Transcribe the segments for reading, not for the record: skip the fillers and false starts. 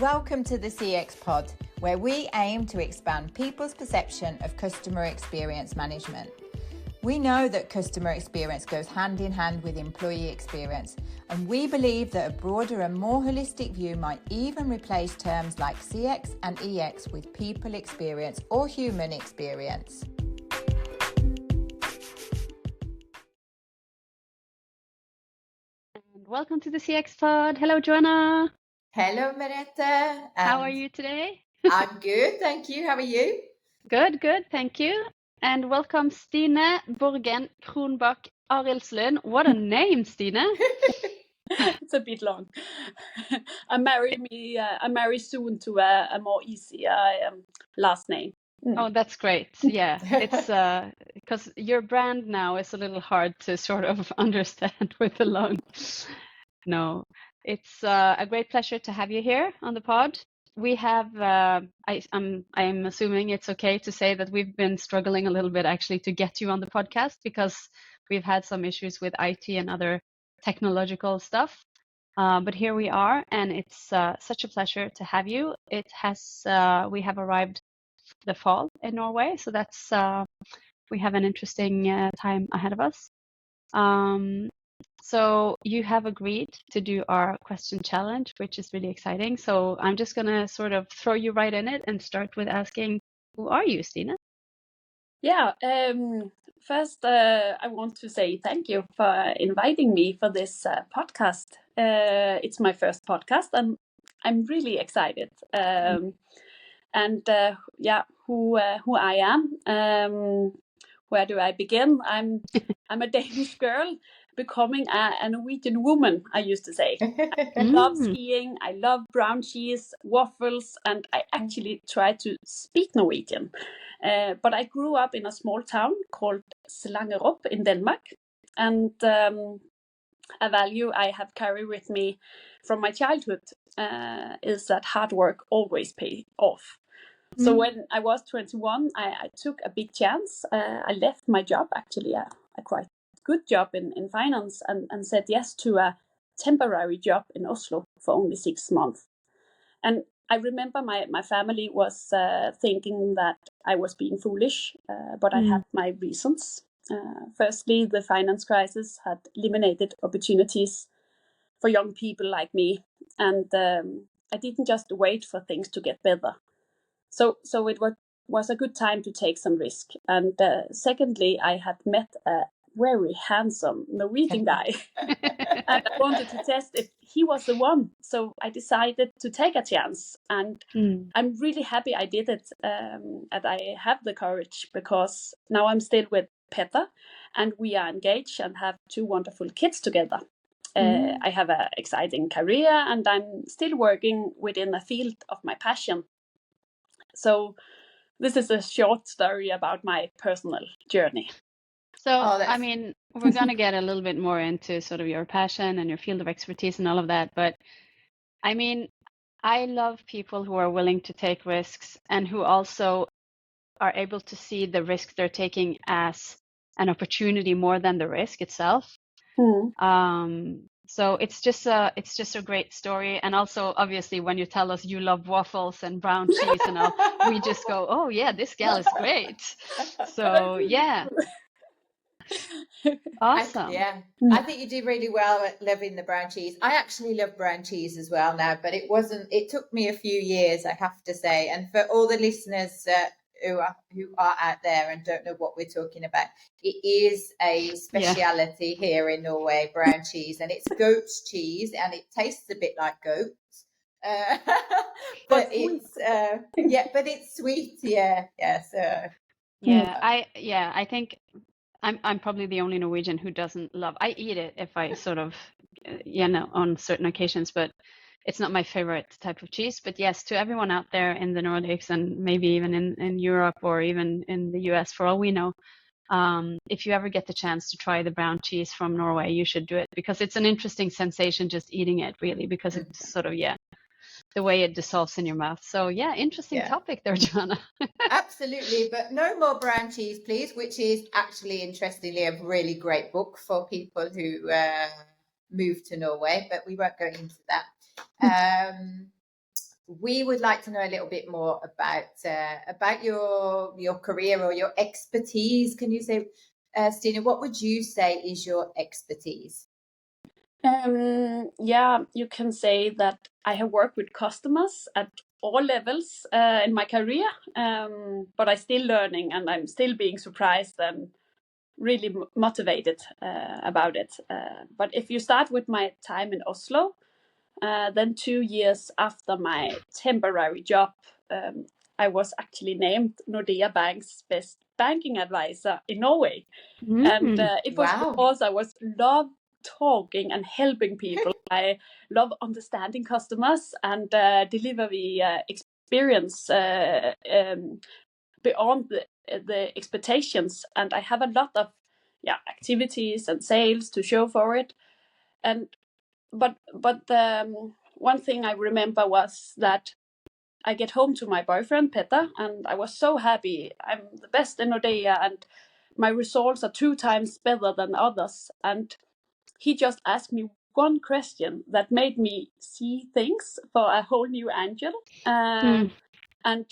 Welcome to the CXPod, where we aim to expand people's perception of customer experience management. We know that customer experience goes hand in hand with employee experience, and we believe that a broader and more holistic view might even replace terms like CX and EX with people experience or human experience. And welcome to the CXPod. Hello, Joanna. Hello, Merete. How are you today? I'm good, thank you. How are you? Good, thank you. And welcome, Stine, Borgen, Kronback, Arildslund. What a name, Stine. It's a bit long. I'm married soon to a more easier last name. Oh, that's great. Yeah, it's because your brand now is a little hard to sort of understand with the long. No, it's a great pleasure to have you here on the pod. We have, I'm assuming it's okay to say that we've been struggling a little bit actually to get you on the podcast because we've had some issues with IT and other technological stuff. But here we are, and it's such a pleasure to have you. We have arrived the fall in Norway, so that's we have an interesting time ahead of us. So you have agreed to do our question challenge, which is really exciting. So I'm just going to sort of throw you right in it and start with asking, who are you, Stine? Yeah, first I want to say thank you for inviting me for this podcast. It's my first podcast and I'm really excited. Who I am. Where do I begin? I'm a Danish girl becoming a Norwegian woman, I used to say. I love skiing, I love brown cheese, waffles, and I actually try to speak Norwegian. But I grew up in a small town called Slangerup in Denmark. And a value I have carried with me from my childhood is that hard work always pays off. So when I was 21, I took a big chance. I left my job, actually, a quite good job in finance, and said yes to a temporary job in Oslo for only 6 months. And I remember my family was thinking that I was being foolish, but I had my reasons. Firstly, the finance crisis had eliminated opportunities for young people like me, and I didn't just wait for things to get better. So it was a good time to take some risk. And secondly, I had met a very handsome Norwegian guy. And I wanted to test if he was the one. So I decided to take a chance. And I'm really happy I did it. And I have the courage because now I'm still with Petter and we are engaged and have 2 wonderful kids together. I have an exciting career and I'm still working within a field of my passion. So this is a short story about my personal journey. So, I mean, we're going to get a little bit more into sort of your passion and your field of expertise and all of that. But I mean, I love people who are willing to take risks and who also are able to see the risk they're taking as an opportunity more than the risk itself. So it's just a great story. And also, obviously, when you tell us you love waffles and brown cheese and all, we just go, oh yeah, this gal is great. So yeah. Awesome. I think you do really well at loving the brown cheese. I actually love brown cheese as well now, but it took me a few years, I have to say. And for all the listeners who are out there and don't know what we're talking about, it is a speciality here in Norway, brown cheese, and it's goat's cheese and it tastes a bit like goats. But it's sweet. I think I'm probably the only Norwegian who doesn't love. I eat it if I sort of, on certain occasions, but it's not my favorite type of cheese. But yes, to everyone out there in the Nordics and maybe even in Europe or even in the US, for all we know, if you ever get the chance to try the brown cheese from Norway, you should do it because it's an interesting sensation just eating it, really, because it's sort of, the way it dissolves in your mouth. So interesting topic there, Joanna. Absolutely, but no more brown cheese, please, which is actually, interestingly, a really great book for people who move to Norway, but we won't go into that. we would like to know a little bit more about your career or your expertise. Can you say, Stine, what would you say is your expertise? Yeah, you can say that I have worked with customers at all levels in my career, but I'm still learning and I'm still being surprised and really motivated about it. But if you start with my time in Oslo, then 2 years after my temporary job, I was actually named Nordea Bank's best banking advisor in Norway. And it was because I love talking and helping people. I love understanding customers and delivery experience beyond the expectations. And I have a lot of activities and sales to show for it. And but one thing I remember was that I get home to my boyfriend Petter, and I was so happy. I'm the best in Nordea, and my results are 2 times better than others. And he just asked me one question that made me see things for a whole new angle. And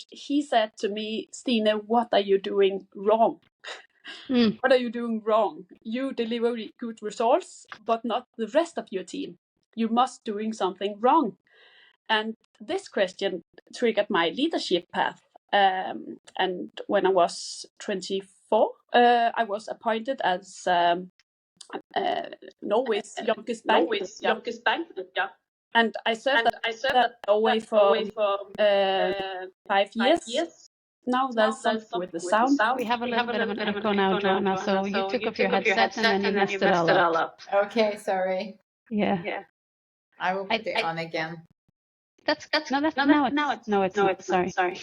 he said to me, Stine, what are you doing wrong? What are you doing wrong? You deliver good results, but not the rest of your team. You must doing something wrong. And this question triggered my leadership path. And when I was 24, I was appointed as Norway's youngest bank. And I served that Norway for 5 years. Now there's something with the sound. We have a little bit of an echo now, Joanna. So you took off your headset and then you messed it all up. Okay, sorry. Yeah. I will put it on again. Now it's not. Sorry.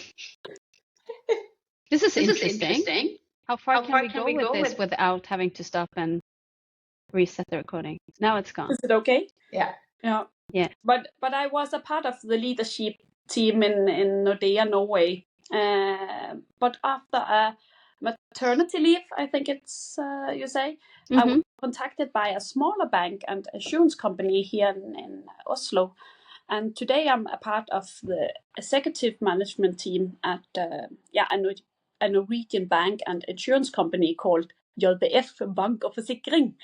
This is interesting. How far can we go with this without having to stop and reset the recording? Now it's gone. Is it okay? Yeah. But I was a part of the leadership team in Nordea Norway. But after a maternity leave, I think it's you say, I was contacted by a smaller bank and insurance company here in Oslo. And today I'm a part of the executive management team at a Norwegian bank and insurance company called JBF Bank og Forsikring.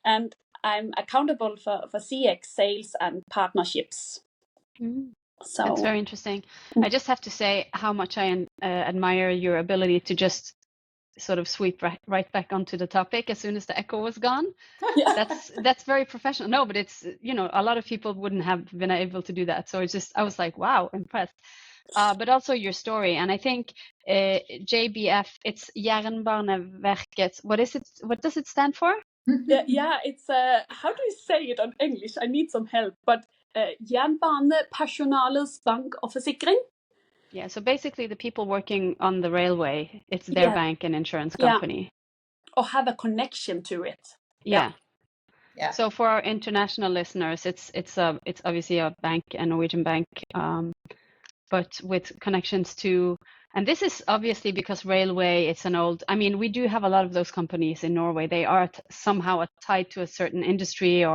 And I'm accountable for CX sales and partnerships. So that's very interesting. I just have to say how much I admire your ability to just sort of sweep right back onto the topic as soon as the echo was gone. That's very professional. No, but it's, a lot of people wouldn't have been able to do that. So I was like, wow, impressed. But also your story. And I think JBF, it's Jernbaneverket. What does it stand for? It's how do you say it in English? I need some help. But Jernbanepersonalets Bank og Forsikring. Yeah, so basically the people working on the railway, it's their bank and insurance company. Or have a connection to it. Yeah. So for our international listeners, it's obviously a bank, a Norwegian bank, but with connections to, and this is obviously because railway, it's we do have a lot of those companies in Norway. They are somehow tied to a certain industry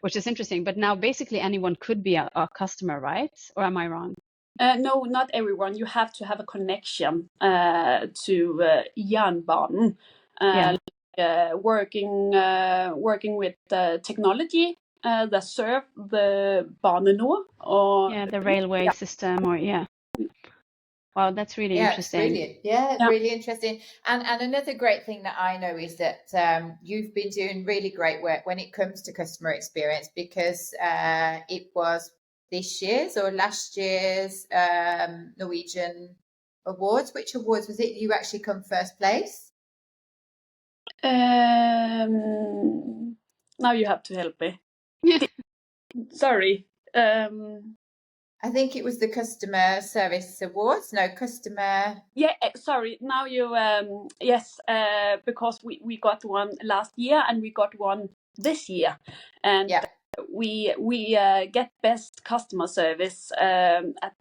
which is interesting, but now basically anyone could be a customer, right? Or am I wrong? No, not everyone. You have to have a connection to jernbanen, working with technology that serve the Bane NOR. The railway system, Wow, that's really interesting. Brilliant. Really interesting. And another great thing that I know is that you've been doing really great work when it comes to customer experience, because it was this year's or last year's Norwegian awards. Which awards was it? You actually come first place? Now you have to help me. Sorry. I think it was the Customer Service Awards. No, customer. Sorry. Now you, yes, because we got one last year and we got one this year. And we get best customer service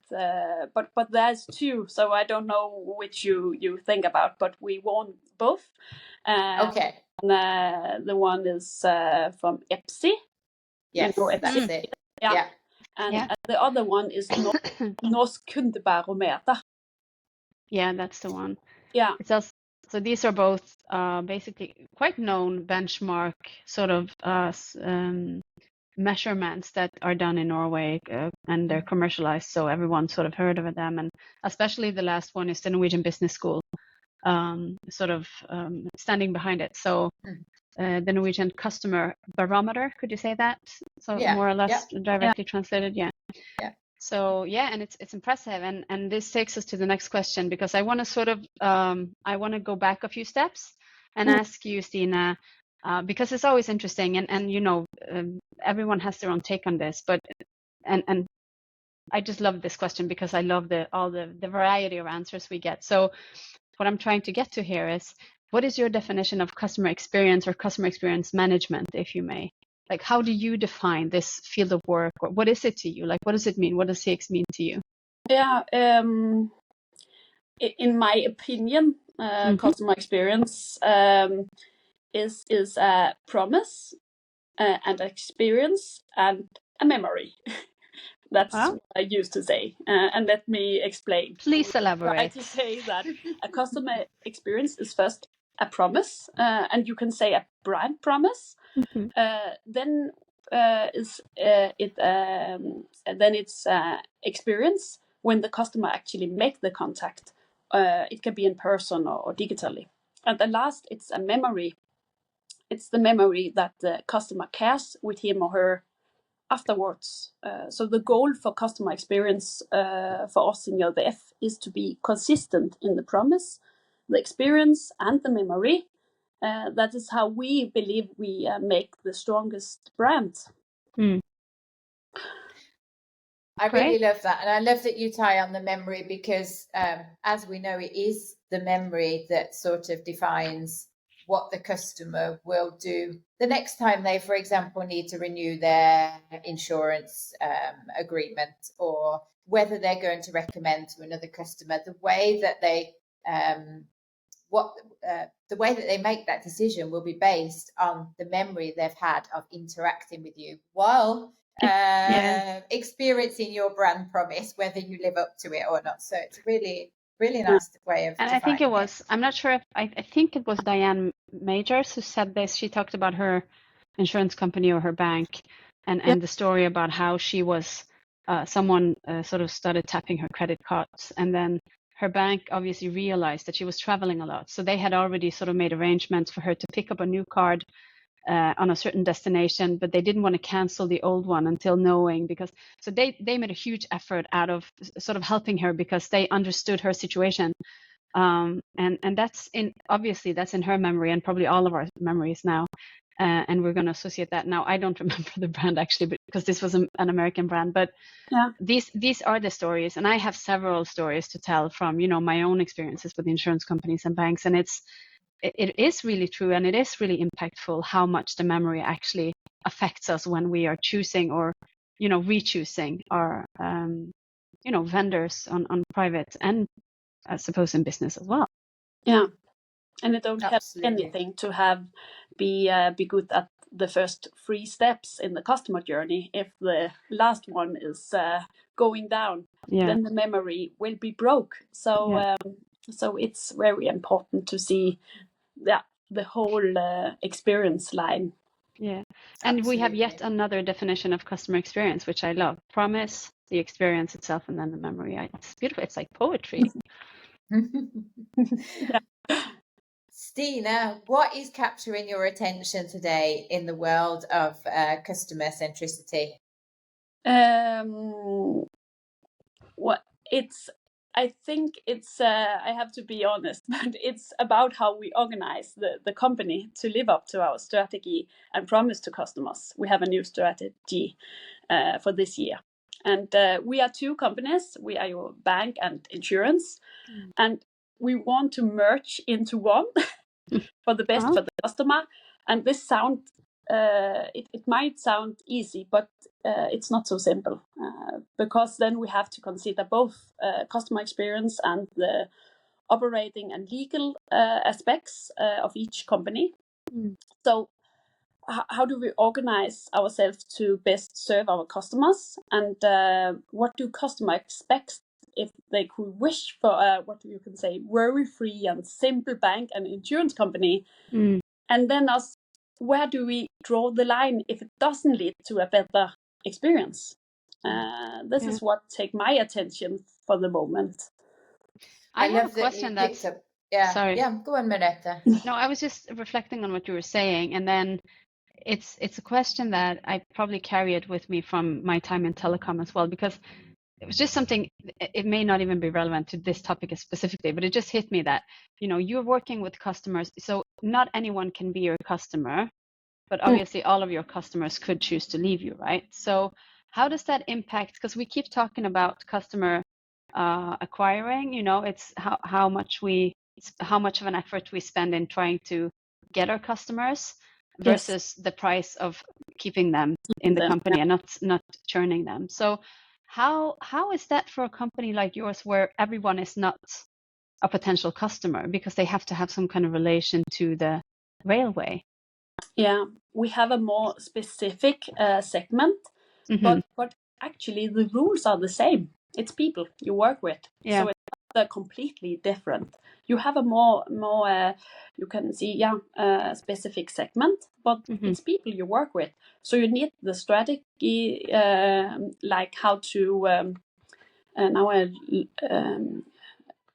but there's 2, so I don't know which you think about, but we won both. Okay. And the one is from EPSI. Yes, that's it. Yeah. and the other one is Norsk kundebarometer. Yeah, that's the one. Yeah. It's also, so these are both basically quite known benchmark sort of measurements that are done in Norway, and they're commercialized, so everyone's sort of heard of them. And especially the last one is the Norwegian Business School standing behind it. So the Norwegian Customer Barometer, could you say that? So more or less directly translated, yeah. So yeah, and it's impressive, and this takes us to the next question, because I want to sort of I want to go back a few steps and ask you, Stine, because it's always interesting, and you know, everyone has their own take on this, but and I just love this question because I love all the variety of answers we get. So what I'm trying to get to here is, what is your definition of customer experience or customer experience management, if you may? Like, how do you define this field of work? Or what is it to you? Like, what does it mean? What does CX mean to you? Yeah, in my opinion, customer experience is a promise, and experience, and a memory. That's what I used to say. And let me explain. Please elaborate. I try to say that a customer experience is first a promise, and you can say a brand promise. Then it's experience when the customer actually make the contact. It can be in person or digitally. And the last, it's a memory. It's the memory that the customer cares with him or her afterwards. So the goal for customer experience for us in JDF is to be consistent in the promise, the experience, and the memory. That is how we believe we make the strongest brand. I really love that. And I love that you tie on the memory, because as we know, it is the memory that sort of defines what the customer will do the next time they, for example, need to renew their insurance agreement, or whether they're going to recommend to another customer. The way that they the way that they make that decision will be based on the memory they've had of interacting with you while experiencing your brand promise, whether you live up to it or not. So it's really nice way of and I think it was, I'm not sure if, I think it was Diane Majors who said this. She talked about her insurance company or her bank, and the story about how she was, someone sort of started tapping her credit cards, and then her bank obviously realized that she was traveling a lot. So they had already sort of made arrangements for her to pick up a new card on a certain destination, but they didn't want to cancel the old one until knowing, because so they made a huge effort out of sort of helping her because they understood her situation. And that's obviously that's in her memory and probably all of our memories now. And we're going to associate that. Now, I don't remember the brand actually, because this was an American brand, but these are the stories. And I have several stories to tell from, you know, my own experiences with insurance companies and banks. And it is really true, and it is really impactful how much the memory actually affects us when we are choosing or, you know, re-choosing our, you know, vendors on private and I suppose in business as well. Yeah. And it don't help anything to be good at the first 3 steps in the customer journey if the last one is going down. Then the memory will be broke. So so it's very important to see the whole experience line. Yeah, and we have yet another definition of customer experience, which I love: promise, the experience itself, and then the memory. It's beautiful. It's like poetry. Stine, what is capturing your attention today in the world of customer centricity? I think it's I have to be honest, but it's about how we organize the company to live up to our strategy and promise to customers. We have a new strategy for this year. And we are 2 companies. We are your bank and insurance. And we want to merge into one for the best for the customer. And this it might sound easy, but it's not so simple, because then we have to consider both customer experience and the operating and legal aspects of each company. So how do we organize ourselves to best serve our customers, and what do customers expect if they could wish for a, what you can say, worry-free and simple bank and insurance company, and then where do we draw the line if it doesn't lead to a better experience? This is what take my attention for the moment. I have love a question that you picked that's up. Yeah, sorry. yeah. Go on, Merete. No, I was just reflecting on what you were saying, and then it's a question that I probably carry it with me from my time in telecom as well, because it was just something, it may not even be relevant to this topic specifically, but it just hit me that, you're working with customers, so not anyone can be your customer, but obviously all of your customers could choose to leave you, right? So how does that impact, because we keep talking about customer acquiring, it's how much of an effort we spend in trying to get our customers versus the price of keeping them in the company and not churning them. So how is that for a company like yours where everyone is not a potential customer because they have to have some kind of relation to the railway? Yeah, we have a more specific segment, but actually the rules are the same. It's people you work with, so it's not completely different. You have a more you can see specific segment, but it's people you work with. So you need the strategy, like how to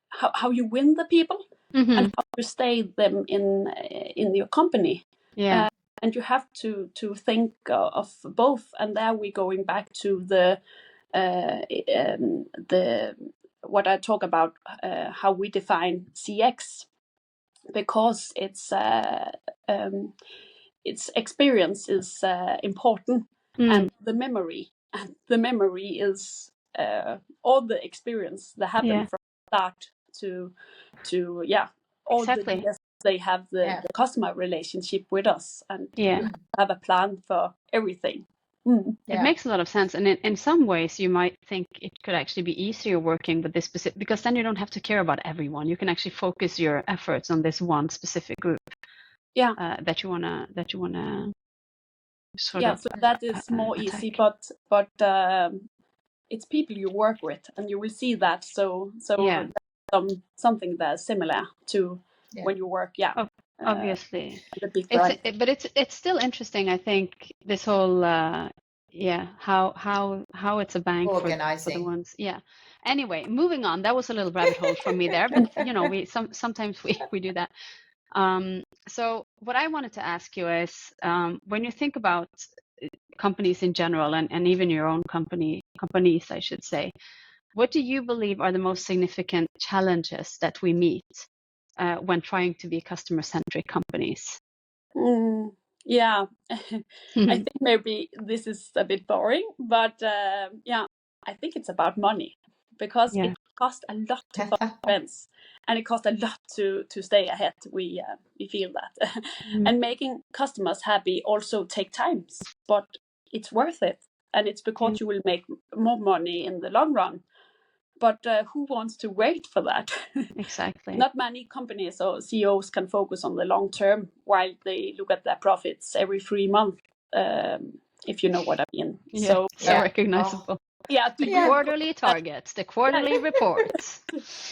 how you win the people and how you stay them in your company. Yeah. And you have to think of both, and there we're going back to the what I talk about, how we define CX, because its experience is important, and the memory is all the experience that happened from start to all the years they have the customer relationship with us, and you have a plan for everything. It makes a lot of sense, and in some ways you might think it could actually be easier working with this specific, because then you don't have to care about everyone. You can actually focus your efforts on this one specific group that you wanna sort of so that is more attack. easy, but it's people you work with, and you will see that. So something that's similar to when you work. Obviously, the big brand. but it's still interesting. I think this whole how it's a bank for the ones. Yeah. Anyway, moving on. That was a little rabbit hole from me there, but we sometimes we do that. So what I wanted to ask you is, when you think about companies in general, and even your own companies, I should say, what do you believe are the most significant challenges that we meet when trying to be customer-centric companies? I think maybe this is a bit boring, but I think it's about money, because it costs a lot to follow events, and it costs a lot to stay ahead. We feel that, and making customers happy also take time, but it's worth it, and it's because you will make more money in the long run. But who wants to wait for that? Exactly. Not many companies or CEOs can focus on the long term while they look at their profits every 3 months, if you know what I mean. So recognizable. The quarterly targets, the quarterly reports.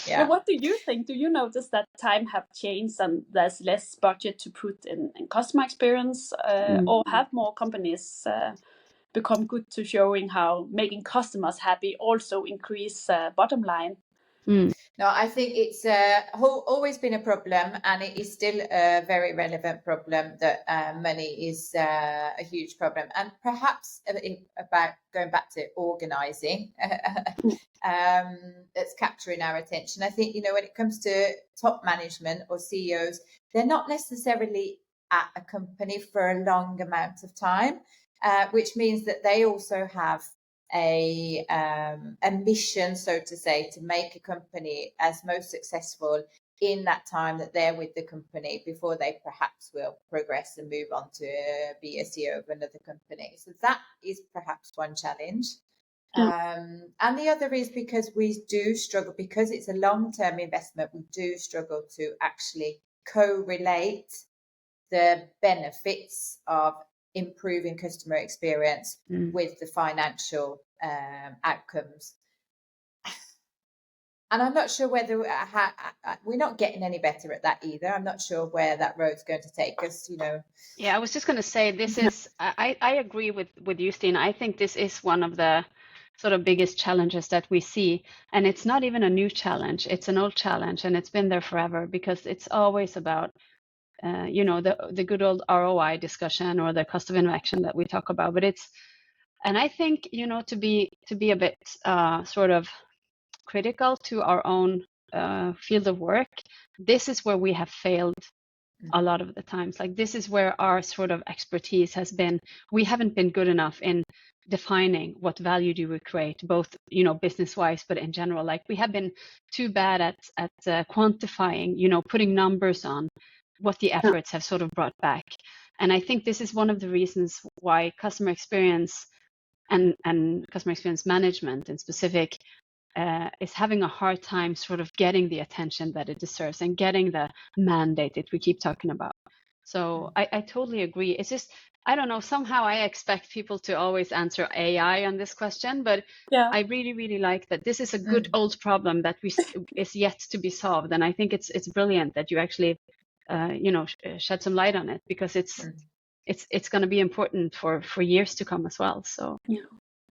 But what do you think? Do you notice that time have changed and there's less budget to put in customer experience, or have more companies become good to showing how making customers happy also increase bottom line? No, I think it's always been a problem, and it is still a very relevant problem, that money is a huge problem. And perhaps about going back to organising, that's capturing our attention. I think, when it comes to top management or CEOs, they're not necessarily at a company for a long amount of time, which means that they also have a mission, so to say, to make a company as most successful in that time that they're with the company, before they perhaps will progress and move on to be a CEO of another company. So that is perhaps one challenge. And the other is because we do struggle, because it's a long-term investment, we do struggle to actually correlate the benefits of improving customer experience with the financial outcomes. And I'm not sure whether we're not getting any better at that either. I'm not sure where that road's going to take us, you know. Yeah, I was just going to say, this is, I agree with you, Stine. I think this is one of the sort of biggest challenges that we see. And it's not even a new challenge. It's an old challenge, and it's been there forever, because it's always about, you know, the good old ROI discussion, or the cost of inaction that we talk about. But it's, and I think, you know, to be a bit sort of critical to our own field of work, this is where we have failed a lot of the times. Like, this is where our sort of expertise has been. We haven't been good enough in defining what value do we create, both, you know, business wise, but in general. Like, we have been too bad at quantifying, you know, putting numbers on what the efforts have sort of brought back. And I think this is one of the reasons why customer experience and customer experience management in specific is having a hard time sort of getting the attention that it deserves and getting the mandate that we keep talking about. So I totally agree. It's just, I don't know, somehow I expect people to always answer AI on this question, but I really, really like that this is a good old problem that is yet to be solved. And I think it's brilliant that you actually, you know, shed some light on it, because it's going to be important for years to come as well. So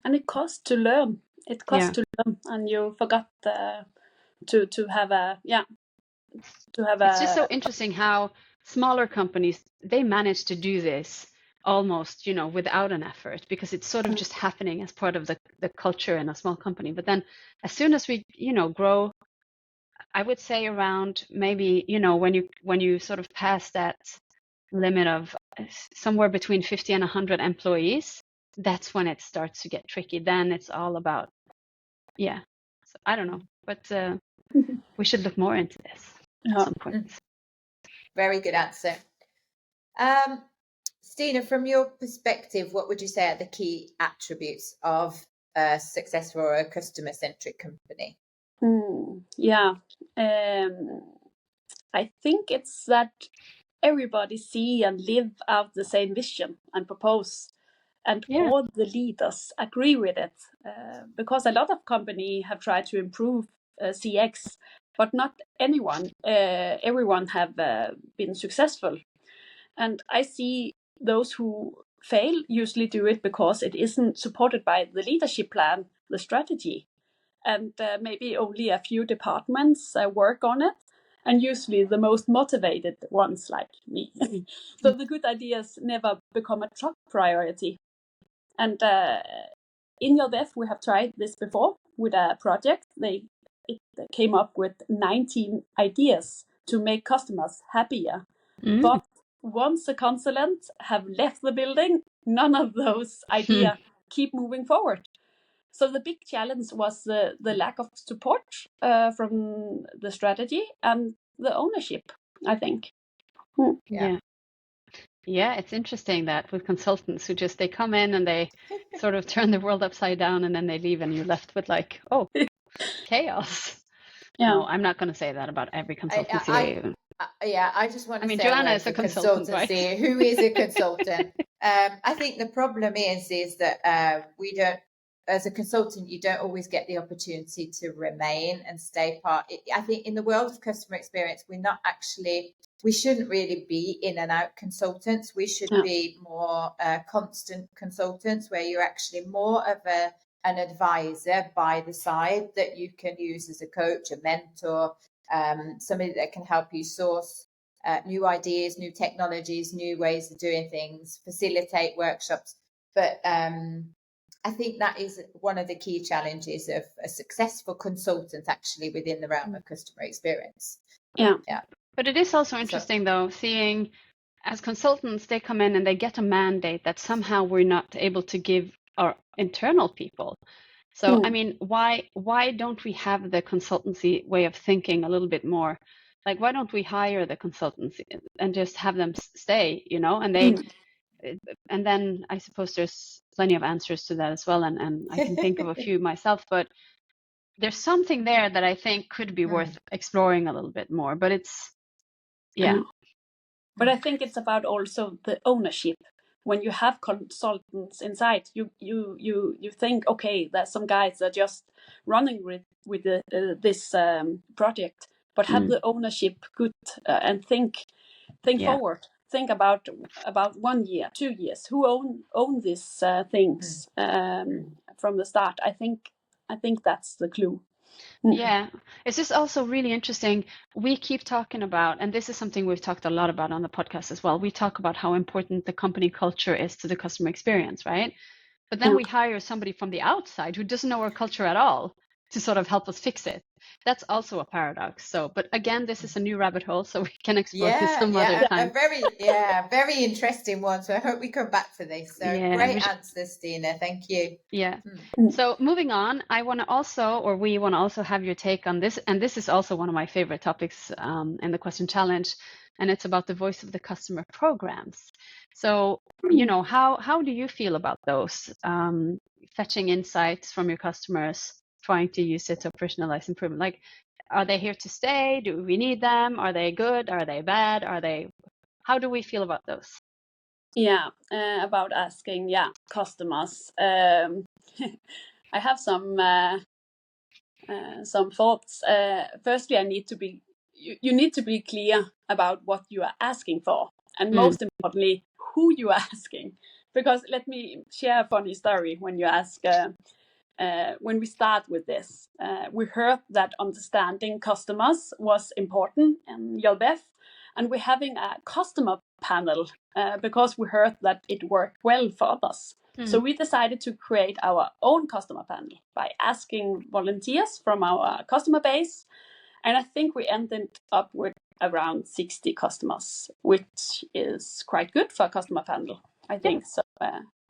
and it costs to learn. It costs to learn, and you forgot to have a It's just so interesting how smaller companies, they manage to do this almost, you know, without an effort, because it's sort of just happening as part of the culture in a small company. But then as soon as we, you know, grow, I would say around maybe, you know, when you sort of pass that limit of somewhere between 50 and 100 employees, that's when it starts to get tricky. Then it's all about, so I don't know, but we should look more into this at some point. Very good answer. Stine, from your perspective, what would you say are the key attributes of a successful or a customer-centric company? I think it's that everybody see and live out the same vision and propose, and all the leaders agree with it, because a lot of companies have tried to improve CX, but not everyone have been successful. And I see those who fail usually do it because it isn't supported by the leadership plan, the strategy, and maybe only a few departments work on it, and usually the most motivated ones, like me. So the good ideas never become a top priority. And in your dev, we have tried this before with a project. It came up with 19 ideas to make customers happier. But once the consultant have left the building, none of those ideas keep moving forward. So the big challenge was the lack of support from the strategy and the ownership, I think. Yeah, it's interesting that with consultants who just, they come in and they sort of turn the world upside down, and then they leave, and you're left with like, oh, chaos. No, I'm not going to say that about every consultancy. I just want to say, Joanna is a consultant, right? Who is a consultant? I think the problem is that we don't, as a consultant, you don't always get the opportunity to remain and stay part. I think in the world of customer experience, we shouldn't really be in and out consultants. We should be more constant consultants, where you're actually more of an advisor by the side that you can use as a coach, a mentor, somebody that can help you source new ideas, new technologies, new ways of doing things, facilitate workshops. But I think that is one of the key challenges of a successful consultant, actually, within the realm of customer experience. But it is also interesting, though, seeing as consultants, they come in and they get a mandate that somehow we're not able to give our internal people. So, I mean, why don't we have the consultancy way of thinking a little bit more? Like, why don't we hire the consultants and just have them stay, you know? And then I suppose there's plenty of answers to that as well. And I can think of a few myself, but there's something there that I think could be worth exploring a little bit more. But it's, But I think it's about also the ownership, when you have consultants inside, you think, okay, there's some guys that are just running with this project, but have the ownership good and think forward. Think about 1 year, 2 years. Who own these things from the start? I think that's the clue. Yeah, it's just also really interesting. We keep talking about, and this is something we've talked a lot about on the podcast as well. We talk about how important the company culture is to the customer experience, right? But then we hire somebody from the outside who doesn't know our culture at all to sort of help us fix it. That's also a paradox. So, but again, this is a new rabbit hole, so we can explore this some other time. A very interesting one. So I hope we come back to this. So great answer, Stine. Thank you. Yeah. So moving on, we want to also have your take on this, and this is also one of my favorite topics in the question challenge, and it's about the voice of the customer programs. So, how do you feel about those? Fetching insights from your customers, trying to use it to personalize improvement. Like, are they here to stay? Do we need them? Are they good? Are they bad? How do we feel about those? Yeah, about asking, customers. I have some thoughts. Firstly, you need to be clear about what you are asking for, and most importantly, who you are asking. Because let me share a funny story. When you ask, when we start with this, we heard that understanding customers was important in Hjelbef, and we're having a customer panel because we heard that it worked well for others. So we decided to create our own customer panel by asking volunteers from our customer base. And I think we ended up with around 60 customers, which is quite good for a customer panel, I think. So,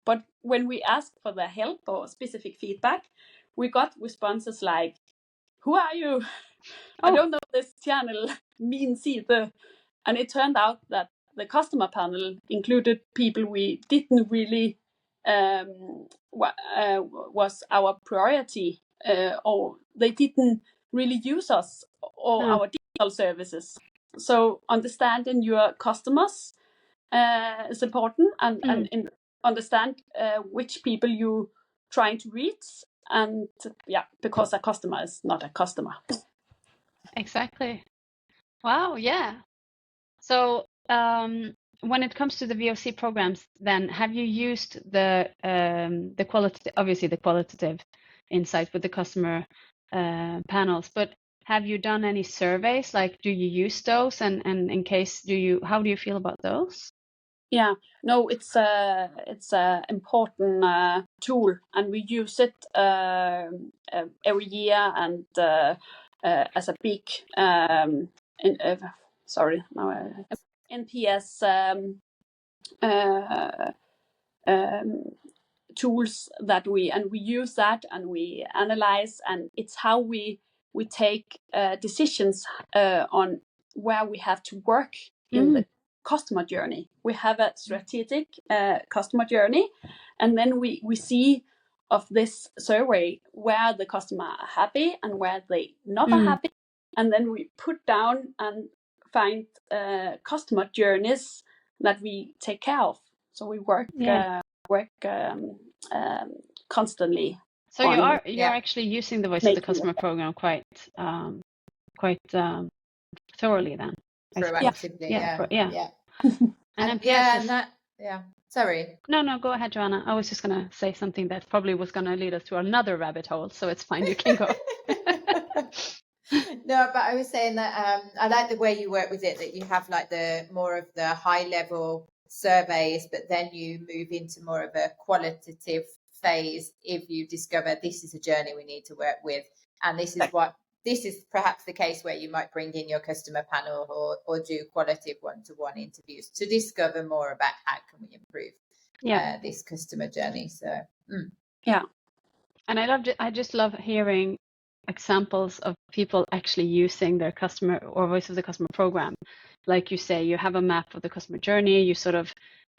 but when we asked for the help or specific feedback, we got responses like, "Who are you? I don't know this channel means either." And it turned out that the customer panel included people we didn't really was our priority, or they didn't really use us or our digital services. So understanding your customers is important, and understand which people you trying to reach, and because a customer is not a customer. Exactly. Wow. Yeah. So when it comes to the VOC programs, then have you used the qualitative insight with the customer panels, but have you done any surveys? Like, do you use those? And in case, how do you feel about those? Yeah, no, it's a important tool, and we use it every year, and as a big NPS tools that we use that, and we analyze, and it's how we take decisions on where we have to work in the customer journey. We have a strategic customer journey, and then we see of this survey where the customer are happy and where they not are happy, and then we put down and find customer journeys that we take care of. So we work constantly. So you're actually using the voice of the customer program quite thoroughly then. Proactively, yeah. And Sorry. No, go ahead, Joanna. I was just gonna say something that probably was gonna lead us to another rabbit hole, so it's fine. You can go. No, but I was saying that I like the way you work with it, that you have like the more of the high level surveys, but then you move into more of a qualitative phase if you discover this is a journey we need to work with, and this is perhaps the case where you might bring in your customer panel or do qualitative one-to-one interviews to discover more about how can we improve this customer journey. So and I just love hearing examples of people actually using their customer or voice of the customer program. Like you say, you have a map of the customer journey, you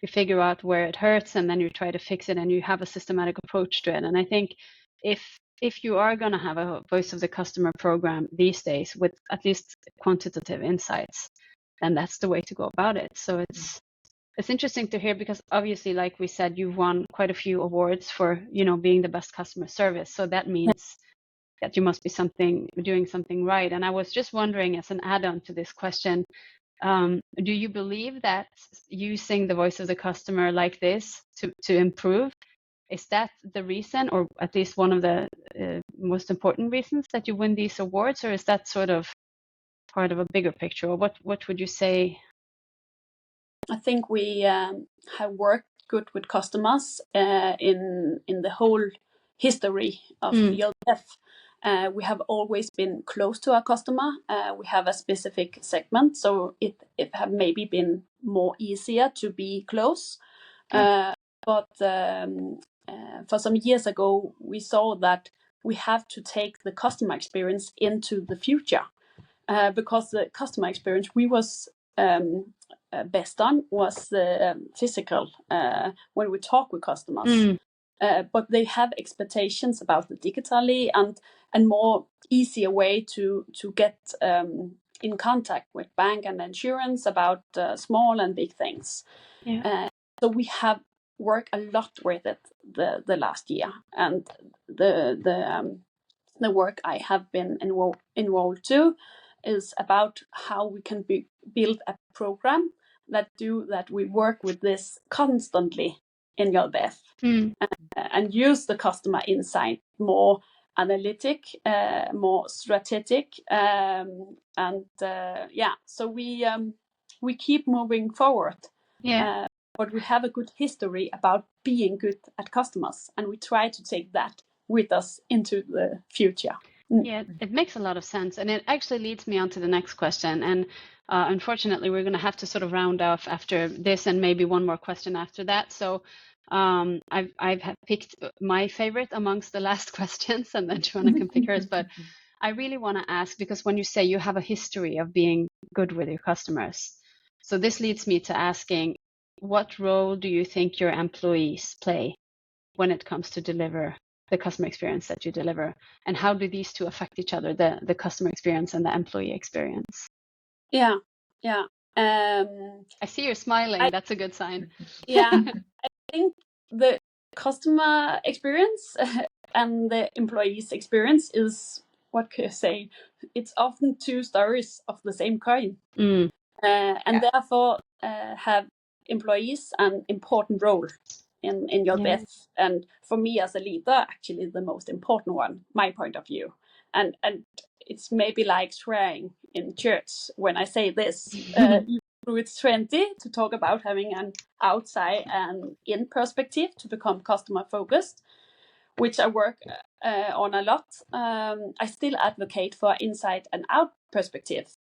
figure out where it hurts, and then you try to fix it, and you have a systematic approach to it. And I think if you are going to have a voice of the customer program these days with at least quantitative insights, then that's the way to go about it. So it's interesting to hear because obviously, like we said, you've won quite a few awards for, being the best customer service. So that means that you must be doing something right. And I was just wondering, as an add-on to this question, do you believe that using the voice of the customer like this to improve, is that the reason, or at least one of the most important reasons that you win these awards, or is that sort of part of a bigger picture, or what would you say? I think we have worked good with customers in the whole history of YLF. We have always been close to our customer. We have a specific segment, so it have maybe been more easier to be close. But for some years ago, we saw that we have to take the customer experience into the future, because the customer experience we was best on was the physical, when we talk with customers. But they have expectations about the digitally and more easier way to get in contact with bank and insurance about small and big things. So we have worked a lot with it the last year, and the work I have been involved to is about how we can build a program that we work with this constantly in YLF, and use the customer insight more analytic, more strategic, so we keep moving forward. But we have a good history about being good at customers, and we try to take that with us into the future. Yeah, it makes a lot of sense. And it actually leads me on to the next question. And unfortunately, we're going to have to sort of round off after this and maybe one more question after that. So I've picked my favorite amongst the last questions, and then Joanna can pick hers. But I really want to ask, because when you say you have a history of being good with your customers, so this leads me to asking, what role do you think your employees play when it comes to deliver the customer experience that you deliver, and how do these two affect each other, the customer experience and the employee experience? I see you're smiling. That's a good sign. I think the customer experience and the employees experience is, what could I say, it's often two stories of the same coin. Therefore have employees an important role in your death, and for me as a leader, actually the most important one, my point of view. And it's maybe like swearing in church when I say this. It's 20 to talk about having an outside and in perspective to become customer focused, which I work on a lot. I still advocate for inside and out perspective,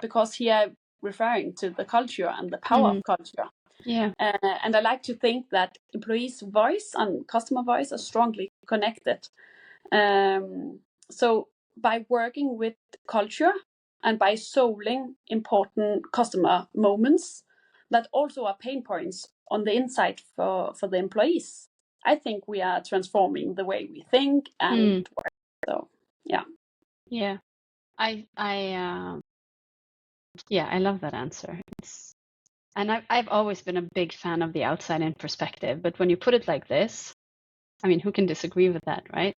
because here I'm referring to the culture and the power of culture. And I like to think that employees' voice and customer voice are strongly connected. So by working with culture and by solving important customer moments that also are pain points on the inside for the employees, I think we are transforming the way we think and work. So I love that answer. And I've always been a big fan of the outside-in perspective, but when you put it like this, I mean, who can disagree with that, right?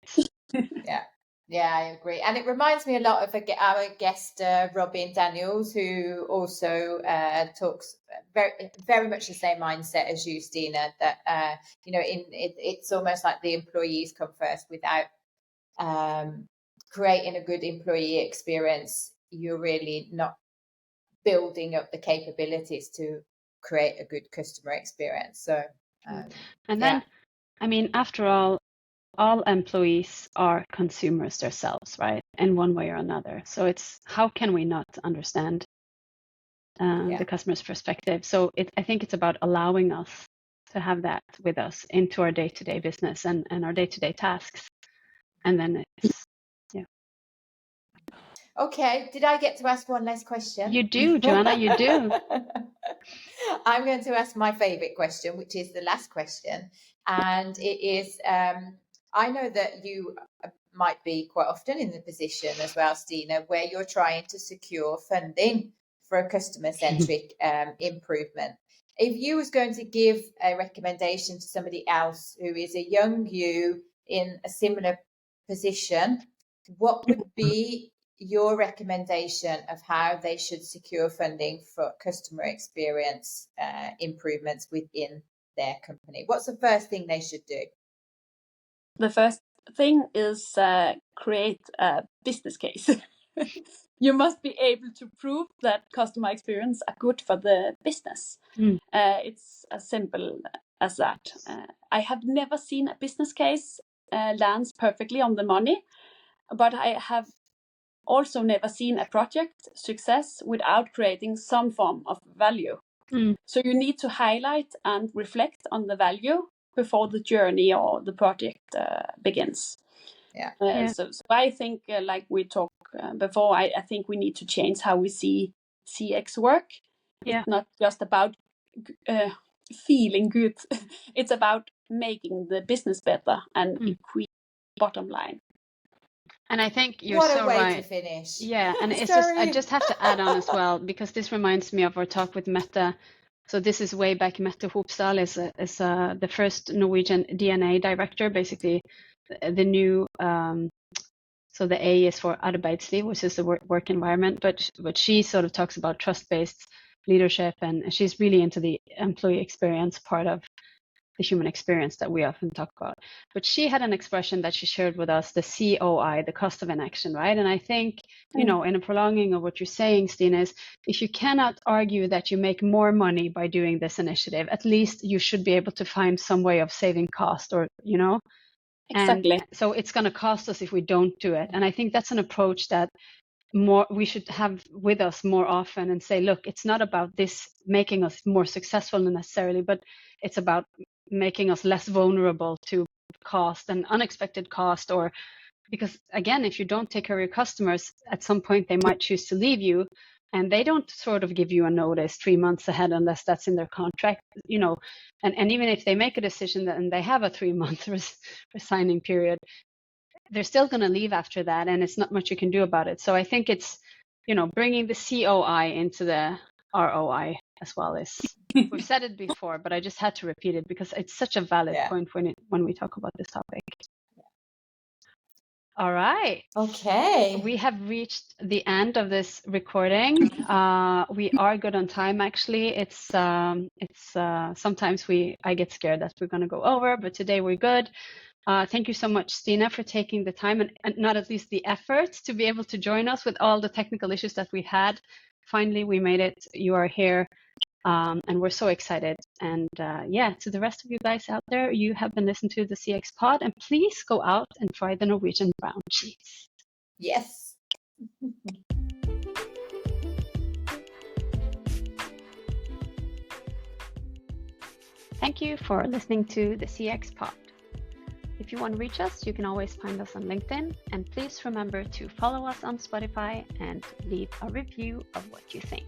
Yeah, I agree. And it reminds me a lot of our guest, Robin Daniels, who also talks very, very much the same mindset as you, Stine, that, it's almost like the employees come first. Without creating a good employee experience, you're really not building up the capabilities to create a good customer experience. So, and then, I mean, after all employees are consumers themselves, right? In one way or another. So it's, how can we not understand the customer's perspective? So I think it's about allowing us to have that with us into our day-to-day business and our day-to-day tasks. And then it's, Okay, did I get to ask one last question? You do, Joanna, you do. I'm going to ask my favorite question, which is the last question. And it is, I know that you might be quite often in the position as well, Stine, where you're trying to secure funding for a customer-centric improvement. if you was going to give a recommendation to somebody else who is a young you in a similar position, what would be your recommendation of how they should secure funding for customer experience improvements within their company? What's the first thing they should do? The first thing is create a business case. You must be able to prove that customer experience are good for the business. It's as simple as that. I have never seen a business case lands perfectly on the money, but I have also never seen a project success without creating some form of value. So you need to highlight and reflect on the value before the journey or the project begins. So I think, like we talked before, I think we need to change how we see CX work. It's not just about feeling good. It's about making the business better and increase bottom line. And I think you're what so a way right. to finish. Yeah, and it's just I just have to add on as well, because this reminds me of our talk with Mette. So this is way back. Mette Hopsdal is the first Norwegian DNA director, basically the new. So the A is for Arildslund, which is the work environment, but she sort of talks about trust-based leadership, and she's really into the employee experience part of the human experience that we often talk about. But she had an expression that she shared with us, the COI, the cost of inaction, right? And I think, in a prolonging of what you're saying, Stine, is if you cannot argue that you make more money by doing this initiative, at least you should be able to find some way of saving cost, or, Exactly. And so it's going to cost us if we don't do it. And I think that's an approach that we should have with us more often, and say, look, it's not about this making us more successful necessarily, but it's about making us less vulnerable to cost and unexpected cost. Or because, again, if you don't take care of your customers, at some point they might choose to leave you, and they don't sort of give you a notice 3 months ahead unless that's in their contract, and even if they make a decision and they have a 3-month resigning period, they're still going to leave after that, and it's not much you can do about it. So I think it's, bringing the COI into the ROI as well. We've said it before, but I just had to repeat it because it's such a valid point when we talk about this topic. All right. Okay. We have reached the end of this recording. We are good on time, actually. It's sometimes I get scared that we're going to go over, but today we're good. Thank you so much, Stine, for taking the time and not at least the effort to be able to join us with all the technical issues that we had. Finally, we made it. You are here, and we're so excited. And to the rest of you guys out there, you have been listening to the CXPod, and please go out and try the Norwegian brown cheese. Yes. Thank you for listening to the CXPod. If you want to reach us, you can always find us on LinkedIn, and please remember to follow us on Spotify and leave a review of what you think.